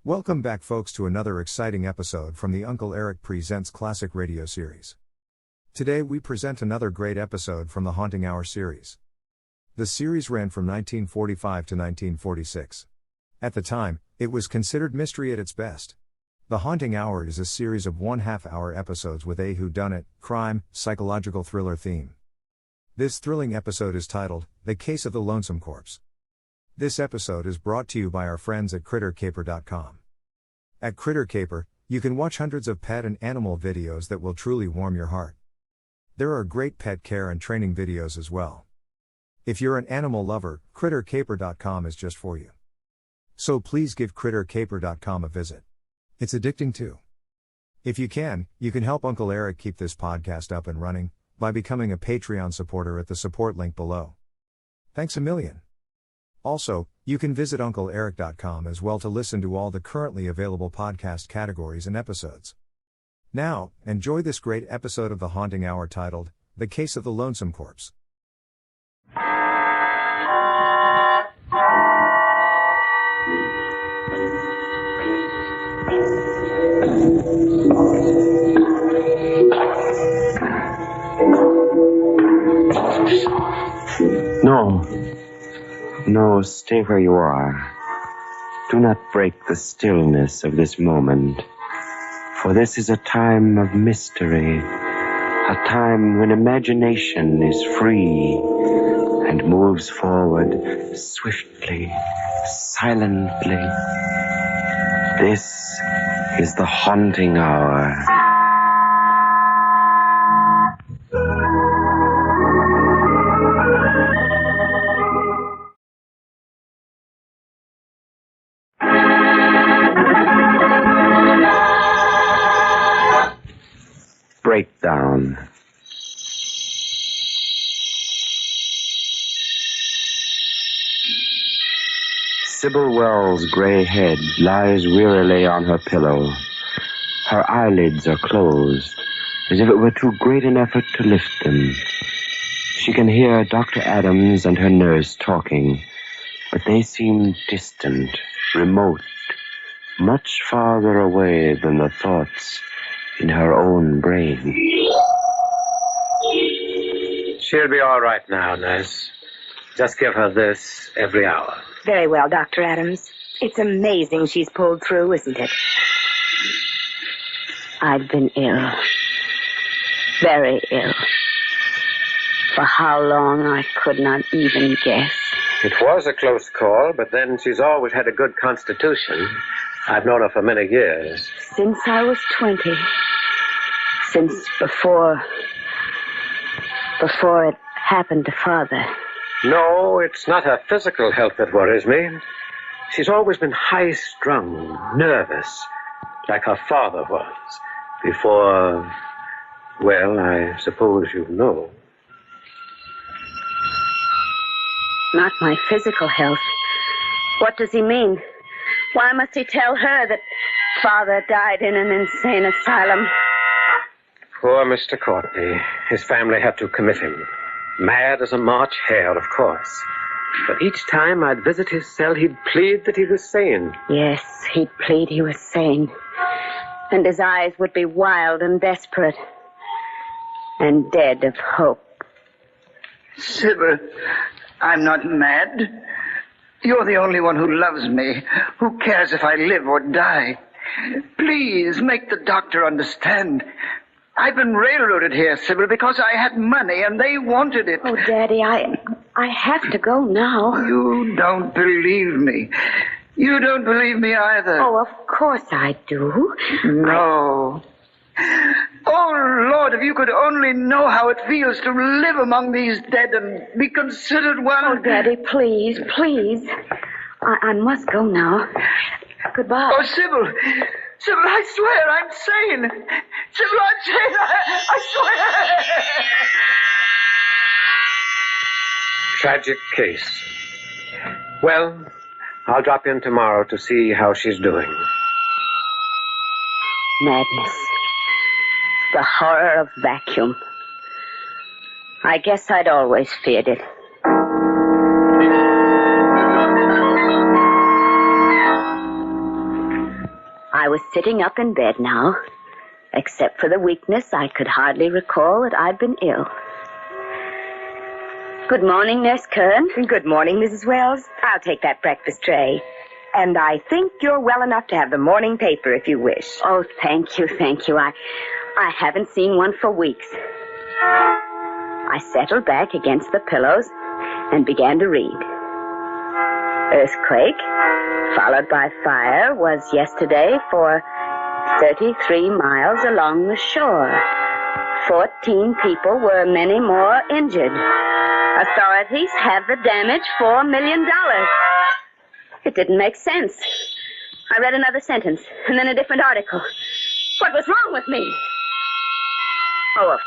Welcome back, folks, to another exciting episode from the Uncle Erich Presents Classic Radio series. Today we present another great episode from the Haunting Hour series. The series ran from 1945 to 1946. At the time, it was considered mystery at its best. The Haunting Hour is a series of 1/2-hour episodes with a whodunit, crime, psychological thriller theme. This thrilling episode is titled, The Case of the Lonesome Corpse. This episode is brought to you by our friends at CritterCaper.com. At CritterCaper, you can watch hundreds of pet and animal videos that will truly warm your heart. There are great pet care and training videos as well. If you're an animal lover, CritterCaper.com is just for you. So please give CritterCaper.com a visit. It's addicting too. If you can help Uncle Erich keep this podcast up and running by becoming a Patreon supporter at the support link below. Thanks a million. Also, you can visit UncleErich.com as well to listen to all the currently available podcast categories and episodes. Now, enjoy this great episode of The Haunting Hour titled, The Case of the Lonesome Corpse. No, stay where you are. Do not break the stillness of this moment, for this is a time of mystery, a time when imagination is free and moves forward swiftly, silently. This is the Haunting Hour. Breakdown. Sybil Wells' gray head lies wearily on her pillow. Her eyelids are closed, as if it were too great an effort to lift them. She can hear Dr. Adams and her nurse talking, but they seem distant, remote, much farther away than the thoughts in her own brain. She'll be all right now, nurse. Just give her this every hour. Very well, Dr. Adams. It's amazing she's pulled through, isn't it? I've been ill. Very ill. For how long, I could not even guess. It was a close call, but then she's always had a good constitution. I've known her for many years. Since I was 20. Since before it happened to Father. No, it's not her physical health that worries me. She's always been high-strung, nervous, like her father was, before, well, I suppose you know. Not my physical health. What does he mean? Why must he tell her that Father died in an insane asylum? Poor Mr. Courtney. His family had to commit him. Mad as a March hare, of course. But each time I'd visit his cell, he'd plead that he was sane. Yes, he'd plead he was sane. And his eyes would be wild and desperate. And dead of hope. Sybil, I'm not mad. You're the only one who loves me. Who cares if I live or die? Please, make the doctor understand. I've been railroaded here, Sybil, because I had money and they wanted it. Oh, Daddy, I have to go now. You don't believe me. You don't believe me either. Oh, of course I do. No. Oh, Lord, if you could only know how it feels to live among these dead and be considered one. Oh, Daddy, please, please. I must go now. Goodbye. Oh, Sybil. Sybil, I swear I'm sane. Sybil, I'm sane. I swear. Tragic case. Well, I'll drop in tomorrow to see how she's doing. Madness. The horror of vacuum. I guess I'd always feared it. I was sitting up in bed now. Except for the weakness, I could hardly recall that I'd been ill. Good morning, Nurse Curran. Good morning, Mrs. Wells. I'll take that breakfast tray. And I think you're well enough to have the morning paper if you wish. Oh, thank you. I haven't seen one for weeks. I settled back against the pillows and began to read. Earthquake, followed by fire, was yesterday for 33 miles along the shore. 14 people were many more injured. Authorities have the damage $4 million. It didn't make sense. I read another sentence, and then a different article. What was wrong with me? Oh, of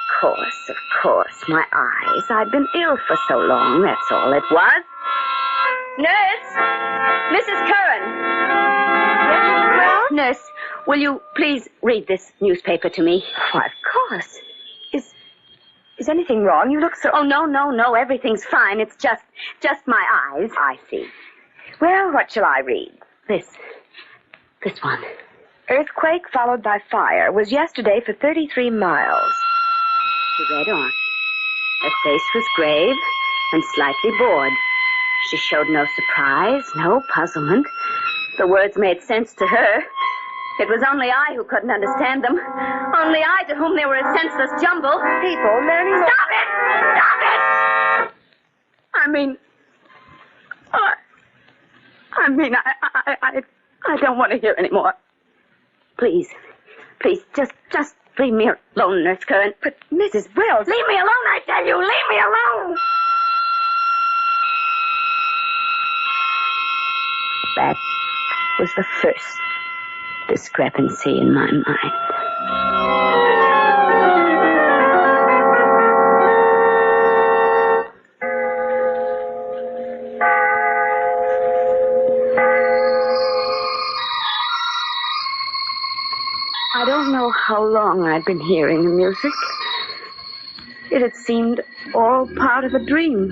course, my eyes. I'd been ill for so long, that's all it was. Nurse! Mrs. Curran! Yes, Mrs. Wells? Nurse, will you please read this newspaper to me? Why, of course. Is anything wrong? You look so... Oh, no, everything's fine. It's just my eyes. I see. Well, what shall I read? This one. Earthquake followed by fire was yesterday for 33 miles. She read on. Her face was grave and slightly bored. She showed no surprise, no puzzlement. The words made sense to her. It was only I who couldn't understand them. Only I to whom they were a senseless jumble. People learning... Stop it! I don't want to hear any more. Please, just leave me alone, Nurse Curran. But, Mrs. Wells... Leave me alone, I tell you! Leave me alone! That was the first discrepancy in my mind. I don't know how long I'd been hearing the music. It had seemed all part of a dream.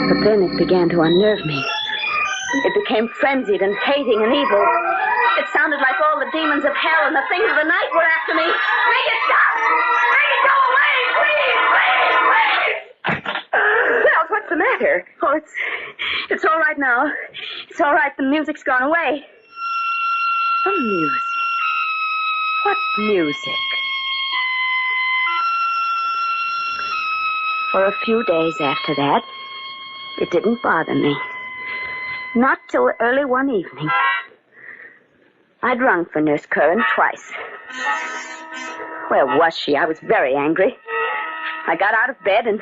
But then it began to unnerve me. It became frenzied and hating and evil. It sounded like all the demons of hell and the things of the night were after me. Make it stop! Make it go away! Please! Wells, what's the matter? Oh, it's all right now. It's all right. The music's gone away. The music? What music? For a few days after that, it didn't bother me. Not till early one evening. I'd rung for Nurse Curran twice. Where was she? I was very angry. I got out of bed and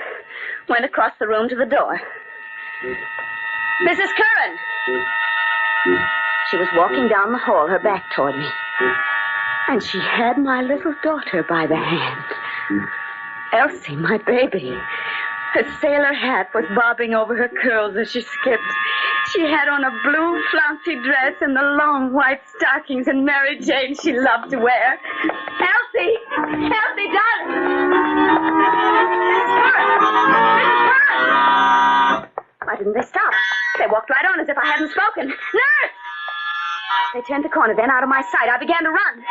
went across the room to the door. Mrs. Curran! She was walking down the hall, her back toward me. And she had my little daughter by the hand. Elsie, my baby. Her sailor hat was bobbing over her curls as she skipped. She had on a blue flouncy dress and the long white stockings and Mary Jane she loved to wear. Elsie! Elsie, darling! Mrs. Curran! Mrs. Curran! Why didn't they stop? They walked right on as if I hadn't spoken. Nurse! They turned the corner, then out of my sight. I began to run.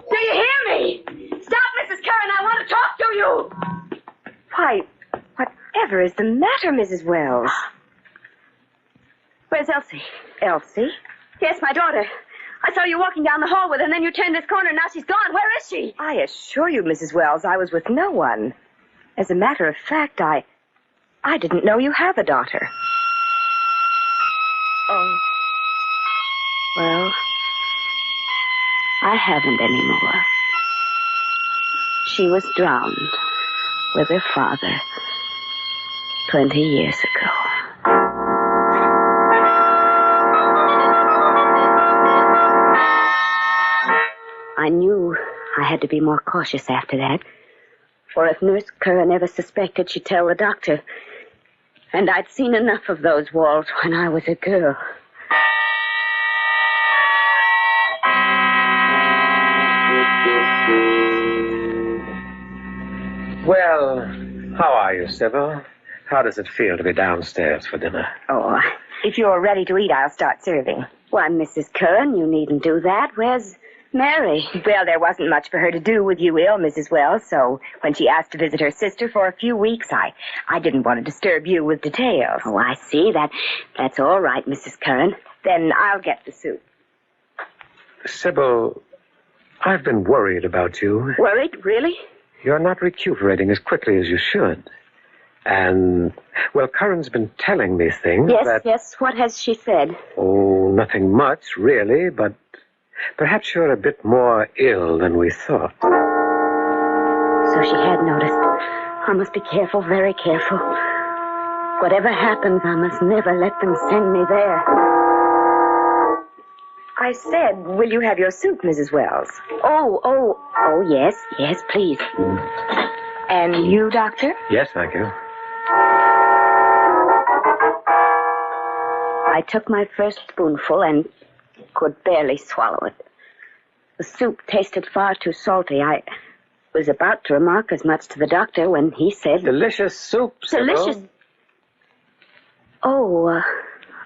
Do you hear me? Stop, Mrs. Curran. I want to talk to you. Why, whatever is the matter, Mrs. Wells? Where's Elsie? Elsie? Yes, my daughter. I saw you walking down the hall with her, and then you turned this corner, and now she's gone. Where is she? I assure you, Mrs. Wells, I was with no one. As a matter of fact, I didn't know you have a daughter. Oh. Well, I haven't any more. She was drowned with her father 20 years ago. I knew I had to be more cautious after that. For if Nurse Curran ever suspected, she'd tell the doctor. And I'd seen enough of those walls when I was a girl. Well, how are you, Sybil? How does it feel to be downstairs for dinner? Oh, if you're ready to eat, I'll start serving. Why, Mrs. Curran, you needn't do that. Where's Mary? Well, there wasn't much for her to do with you ill, Mrs. Wells, so when she asked to visit her sister for a few weeks, I didn't want to disturb you with details. Oh, I see. That's all right, Mrs. Curran. Then I'll get the soup. Sybil, I've been worried about you. Worried? Really? You're not recuperating as quickly as you should. And, well, Curran's been telling me things Yes. What has she said? Oh, nothing much, really, but perhaps you're a bit more ill than we thought. So she had noticed. I must be careful, very careful. Whatever happens, I must never let them send me there. I said, will you have your soup, Mrs. Wells? Oh, yes, please. And you, Doctor? Yes, thank you. I took my first spoonful and could barely swallow it. The soup tasted far too salty. I was about to remark as much to the doctor when he said... Delicious soup, Sybil. Delicious. Oh,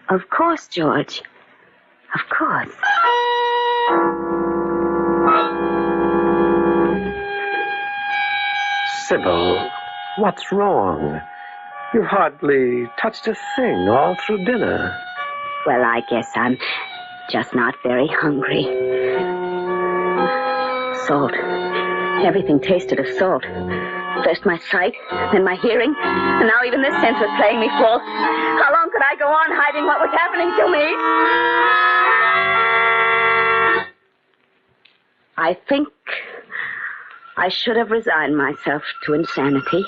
of course, George. Of course. Sybil, what's wrong? You hardly touched a thing all through dinner. Well, I guess I'm just not very hungry. Salt. Everything tasted of salt. First my sight, then my hearing, and now even this sense was playing me false. How long could I go on hiding what was happening to me? I think I should have resigned myself to insanity.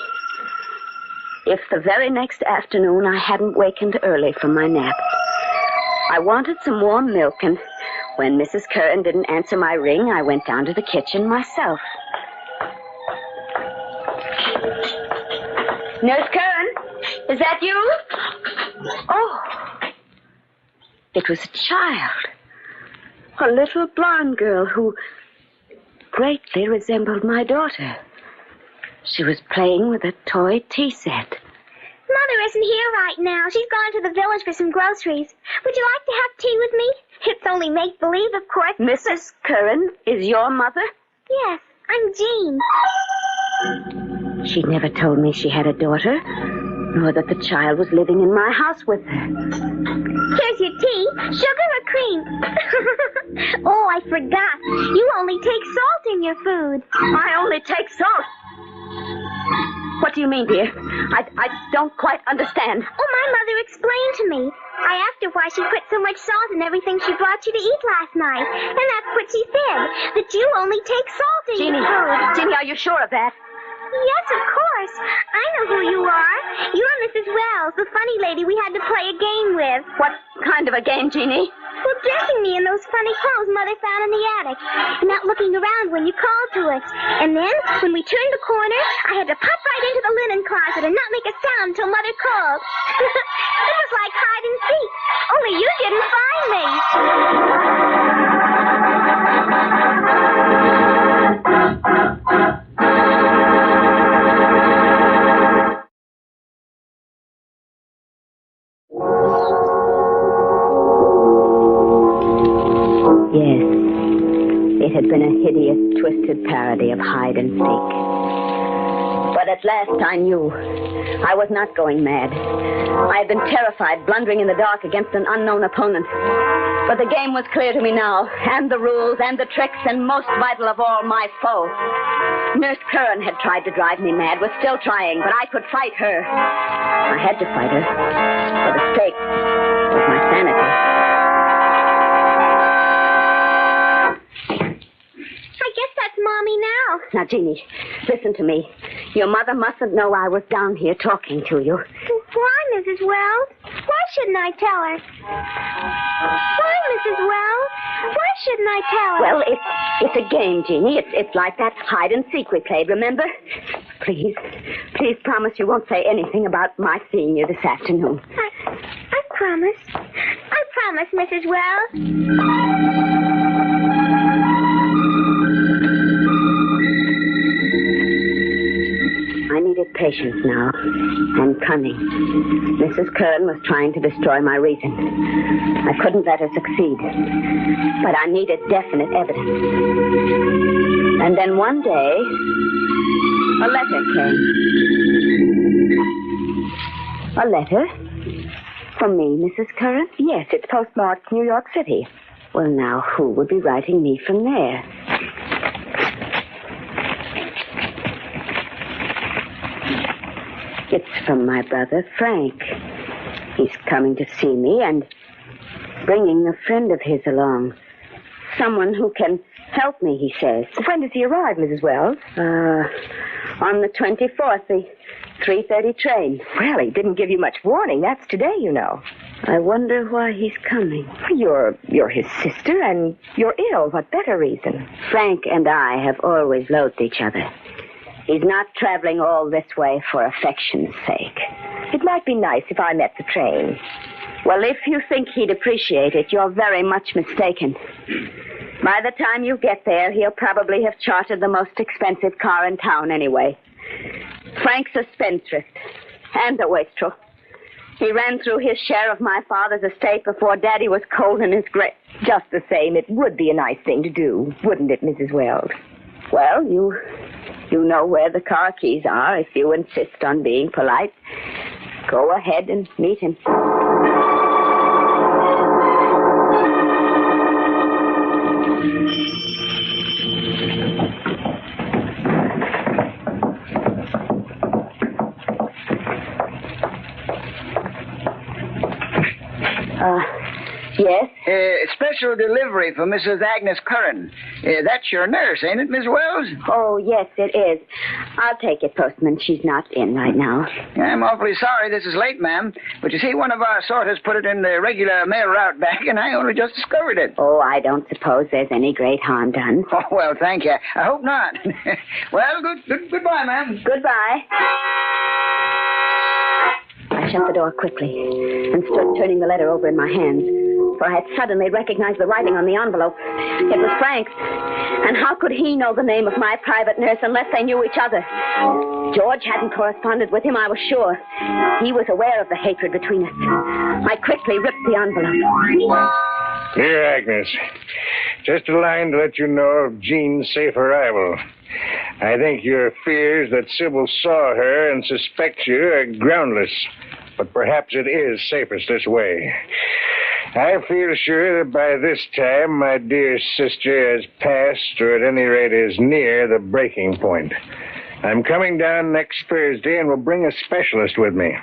If the very next afternoon I hadn't wakened early from my nap. I wanted some warm milk, and when Mrs. Curran didn't answer my ring, I went down to the kitchen myself. Nurse Curran, is that you? Oh, it was a child. A little blonde girl who greatly resembled my daughter. She was playing with a toy tea set. Mother isn't here right now. She's gone to the village for some groceries. Would you like to have tea with me? It's only make-believe, of course. Mrs. Curran is your mother? Yes, I'm Jean. She never told me she had a daughter, nor that the child was living in my house with her. Here's your tea. Sugar or cream? Oh, I forgot. You only take salt in your food. I only take salt. What do you mean, dear? I don't quite understand. Oh, my mother explained to me. I asked her why she put so much salt in everything she brought you to eat last night. And that's what she said, that you only take salt in your food. Jeannie, are you sure of that? Yes, of course. I know who you are. You're Mrs. Wells, the funny lady we had to play a game with. What kind of a game, Jeannie? Well, dressing me in those funny clothes Mother found in the attic. And not looking around when you called to us. And then, when we turned the corner, I had to pop right into the linen closet and not make a sound till Mother called. It was like hide and seek. Only you didn't find me. Yes, it had been a hideous, twisted parody of hide and seek. But at last I knew. I was not going mad. I had been terrified, blundering in the dark against an unknown opponent. But the game was clear to me now, and the rules, and the tricks, and most vital of all, my foe. Nurse Curran had tried to drive me mad, was still trying, but I could fight her. I had to fight her, for the stake was my sanity. I guess that's Mommy now. Now, Jeannie, listen to me. Your mother mustn't know I was down here talking to you. Why, Mrs. Wells? Why shouldn't I tell her? Why, Mrs. Wells? Why shouldn't I tell her? Well, it's a game, Jeannie. It's like that hide and seek we played, remember? Please promise you won't say anything about my seeing you this afternoon. I promise. I promise, Mrs. Wells. I needed patience now, and cunning. Mrs. Curran was trying to destroy my reason. I couldn't let her succeed, but I needed definite evidence. And then one day, a letter came. A letter? From me, Mrs. Curran? Yes, it's postmarked New York City. Well, now, who would be writing me from there? It's from my brother, Frank. He's coming to see me and bringing a friend of his along. Someone who can help me, he says. When does he arrive, Mrs. Wells? On the 24th, the 3:30 train. Well, he didn't give you much warning. That's today, you know. I wonder why he's coming. You're his sister, and you're ill. What better reason? Frank and I have always loathed each other. He's not traveling all this way for affection's sake. It might be nice if I met the train. Well, if you think he'd appreciate it, you're very much mistaken. By the time you get there, he'll probably have chartered the most expensive car in town anyway. Frank's a spendthrift and a wastrel. He ran through his share of my father's estate before Daddy was cold in his grave. Just the same, it would be a nice thing to do, wouldn't it, Mrs. Wells? Well, you know where the car keys are if you insist on being polite. Go ahead and meet him. Yes? Special delivery for Mrs. Agnes Curran. That's your nurse, ain't it, Miss Wells? Oh, yes, it is. I'll take it, postman. She's not in right now. I'm awfully sorry this is late, ma'am. But you see, one of our sorters put it in the regular mail route bag, and I only just discovered it. Oh, I don't suppose there's any great harm done. Oh, well, thank you. I hope not. Well, goodbye, ma'am. Goodbye. I shut the door quickly and stood turning the letter over in my hands, for I had suddenly recognized the writing on the envelope. It was Frank's. And how could he know the name of my private nurse unless they knew each other? George hadn't corresponded with him, I was sure. He was aware of the hatred between us. I quickly ripped the envelope. Dear Agnes, just a line to let you know of Jean's safe arrival. I think your fears that Sybil saw her and suspects you are groundless, but perhaps it is safest this way. I feel sure that by this time my dear sister has passed, or at any rate is near, the breaking point. I'm coming down next Thursday and will bring a specialist with me.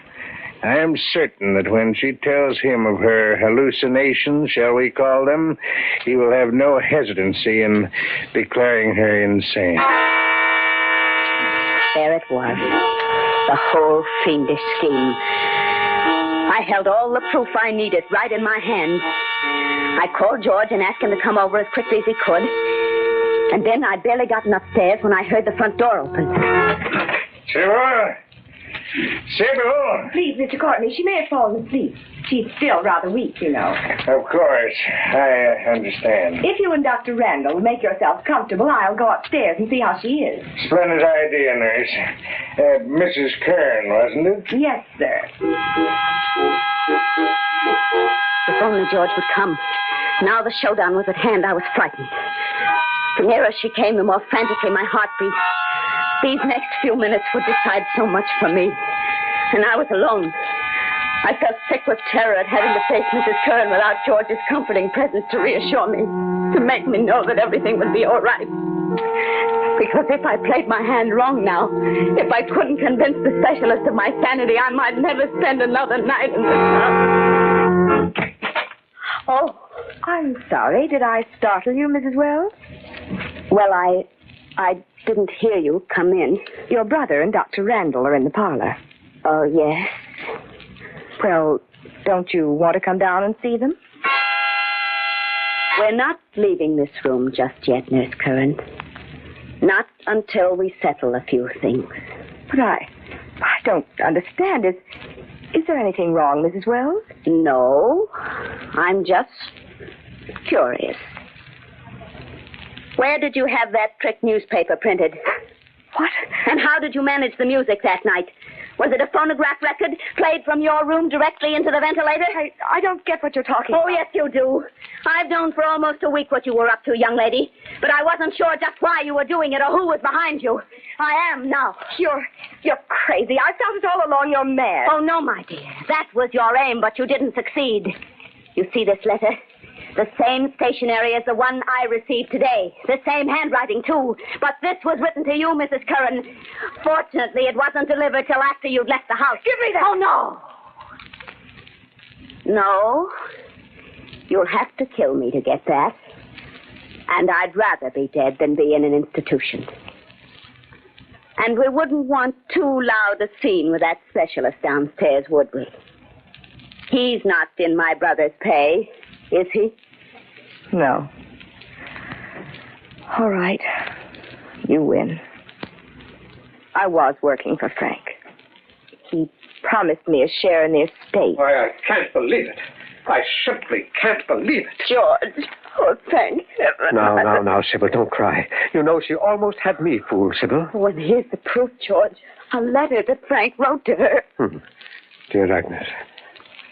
I am certain that when she tells him of her hallucinations, shall we call them, he will have no hesitancy in declaring her insane. There it was, the whole fiendish scheme. I held all the proof I needed right in my hand. I called George and asked him to come over as quickly as he could. And then I'd barely gotten upstairs when I heard the front door open. Sybil! Please, Mr. Courtney, she may have fallen asleep. She's still rather weak, you know. Of course. I understand. If you and Dr. Randall will make yourselves comfortable, I'll go upstairs and see how she is. Splendid idea, nurse. Mrs. Kern, wasn't it? Yes, sir. If only George would come. Now the showdown was at hand, I was frightened. The nearer she came, the more frantically my heart beat. These next few minutes would decide so much for me. And I was alone. I felt sick with terror at having to face Mrs. Curran without George's comforting presence to reassure me, to make me know that everything would be all right. Because if I played my hand wrong now, if I couldn't convince the specialist of my sanity, I might never spend another night in this house. Oh, I'm sorry. Did I startle you, Mrs. Wells? Well, I didn't hear you come in. Your brother and Dr. Randall are in the parlor. Oh, yes. Well, don't you want to come down and see them? We're not leaving this room just yet, Nurse Curran. Not until we settle a few things. But I don't understand. Is there anything wrong, Mrs. Wells? No. I'm just curious. Where did you have that trick newspaper printed? What? And how did you manage the music that night? Was it a phonograph record played from your room directly into the ventilator? I don't get what you're talking Oh, about. yes, you do. I've known for almost a week what you were up to, young lady. But I wasn't sure just why you were doing it or who was behind you. I am now. You're crazy. I felt it all along. You're mad. Oh, no, my dear. That was your aim, but you didn't succeed. You see this letter? The same stationery as the one I received today. The same handwriting, too. But this was written to you, Mrs. Curran. Fortunately, it wasn't delivered till after you'd left the house. Give me that. Oh, no. No. You'll have to kill me to get that. And I'd rather be dead than be in an institution. And we wouldn't want too loud a scene with that specialist downstairs, would we? He's not in my brother's pay, is he? No. All right. You win. I was working for Frank. He promised me a share in the estate. Why, I can't believe it. I simply can't believe it. George. Oh, thank heaven. Now, Sybil, don't cry. You know, she almost had me fooled, Sybil. Well, here's the proof, George. A letter that Frank wrote to her. Dear Agnes,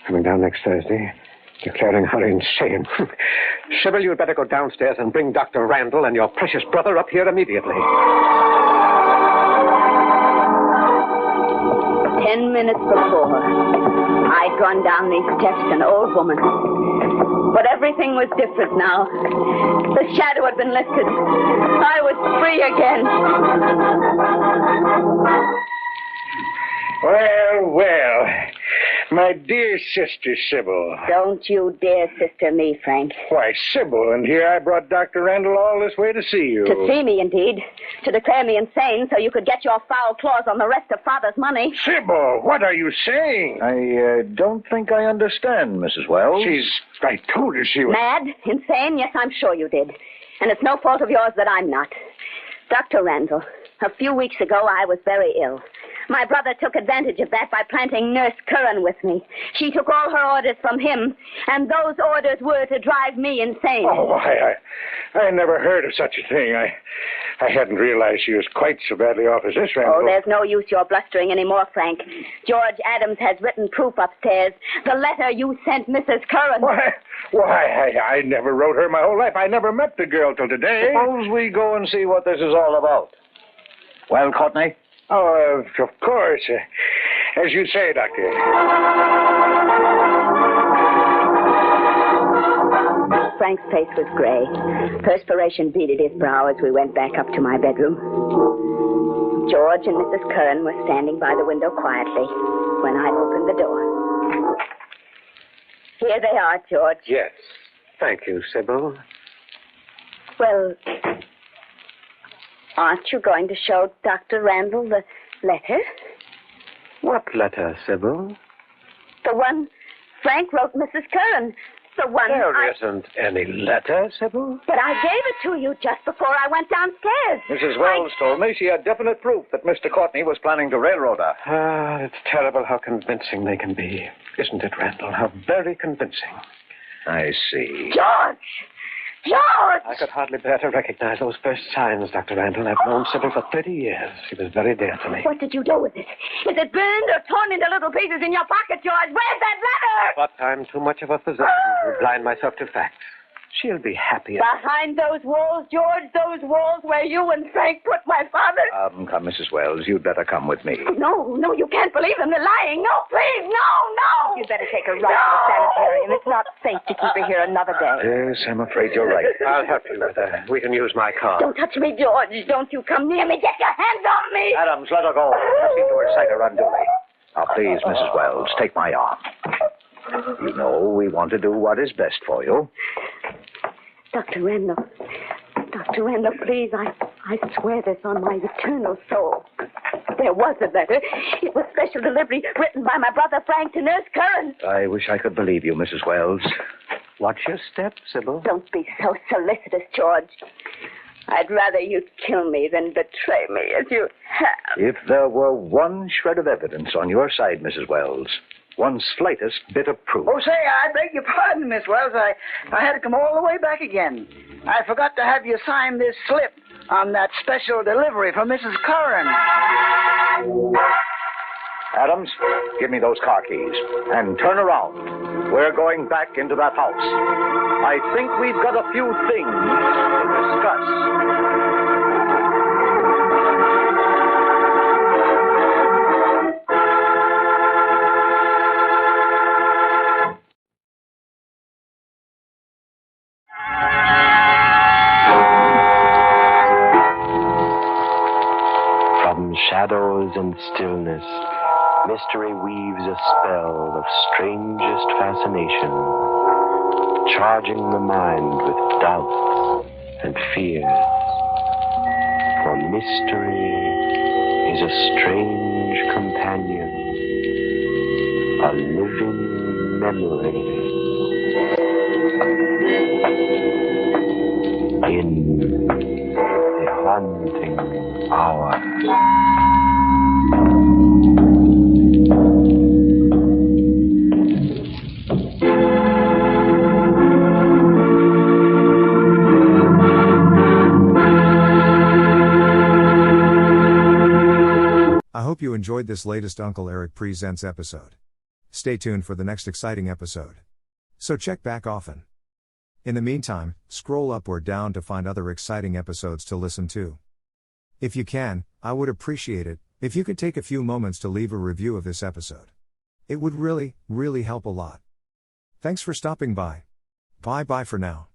coming down next Thursday, declaring her insane. Sybil, you'd better go downstairs and bring Dr. Randall and your precious brother up here immediately. 10 minutes before, I'd gone down these steps, an old woman. But everything was different now. The shadow had been lifted. I was free again. Well. My dear sister, Sybil. Don't you dare sister me, Frank. Why, Sybil, and here I brought Dr. Randall all this way to see you. To see me, indeed. To declare me insane so you could get your foul claws on the rest of Father's money. Sybil, what are you saying? I don't think I understand, Mrs. Wells. I told you she was... Mad? Insane? Yes, I'm sure you did. And it's no fault of yours that I'm not. Dr. Randall, a few weeks ago I was very ill. My brother took advantage of that by planting Nurse Curran with me. She took all her orders from him, and those orders were to drive me insane. Oh, I never heard of such a thing. I hadn't realized she was quite so badly off as this, Randall. Oh, there's no use your blustering anymore, Frank. George Adams has written proof upstairs. The letter you sent Mrs. Curran. Why, I never wrote her my whole life. I never met the girl till today. Suppose we go and see what this is all about. Well, Courtney? Oh, of course. As you say, Doctor. Frank's face was gray. Perspiration beaded his brow as we went back up to my bedroom. George and Mrs. Curran were standing by the window quietly when I opened the door. Here they are, George. Yes. Thank you, Sybil. Well, aren't you going to show Dr. Randall the letter? What letter, Sybil? The one Frank wrote Mrs. Curran. The one There isn't any letter, Sybil. But I gave it to you just before I went downstairs. Mrs. Wells told me she had definite proof that Mr. Courtney was planning to railroad her. It's terrible how convincing they can be. Isn't it, Randall? How very convincing. I see. George! George! I could hardly bear to recognize those first signs, Dr. Randall. I've known Sybil for 30 years. She was very dear to me. What did you do with it? Is it burned or torn into little pieces in your pocket, George? Where's that letter? But I'm too much of a physician to blind myself to facts. She'll be happy. Behind those walls, George, those walls where you and Frank put my father. Come, Mrs. Wells, you'd better come with me. No, you can't believe them. They're lying. No, please, no. You'd better take her right to the sanitarium. It's not safe to keep her here another day. Yes, I'm afraid you're right. I'll help you with her. We can use my car. Don't touch me, George. Don't you come near me. Get your hands off me. Adams, let her go. I seem to excite her unduly. Now, please, Mrs. Wells, take my arm. You know we want to do what is best for you. Dr. Randall, please, I swear this on my eternal soul. There was a letter. It was special delivery written by my brother Frank to Nurse Curran. I wish I could believe you, Mrs. Wells. Watch your step, Sybil. Don't be so solicitous, George. I'd rather you'd kill me than betray me as you have. If there were one shred of evidence on your side, Mrs. Wells, one slightest bit of proof. Oh, say, I beg your pardon, Miss Wells. I had to come all the way back again. I forgot to have you sign this slip on that special delivery for Mrs. Curran. Adams, give me those car keys. And turn around. We're going back into that house. I think we've got a few things to discuss. From shadows and stillness, mystery weaves a spell of strangest fascination, charging the mind with doubts and fears. For mystery is a strange companion, a living memory in the haunting hour. I hope you enjoyed this latest Uncle Erich Presents episode. Stay tuned for the next exciting episode. So check back often. In the meantime, scroll up or down to find other exciting episodes to listen to. If you can, I would appreciate it if you could take a few moments to leave a review of this episode. It would really, really help a lot. Thanks for stopping by. Bye bye for now.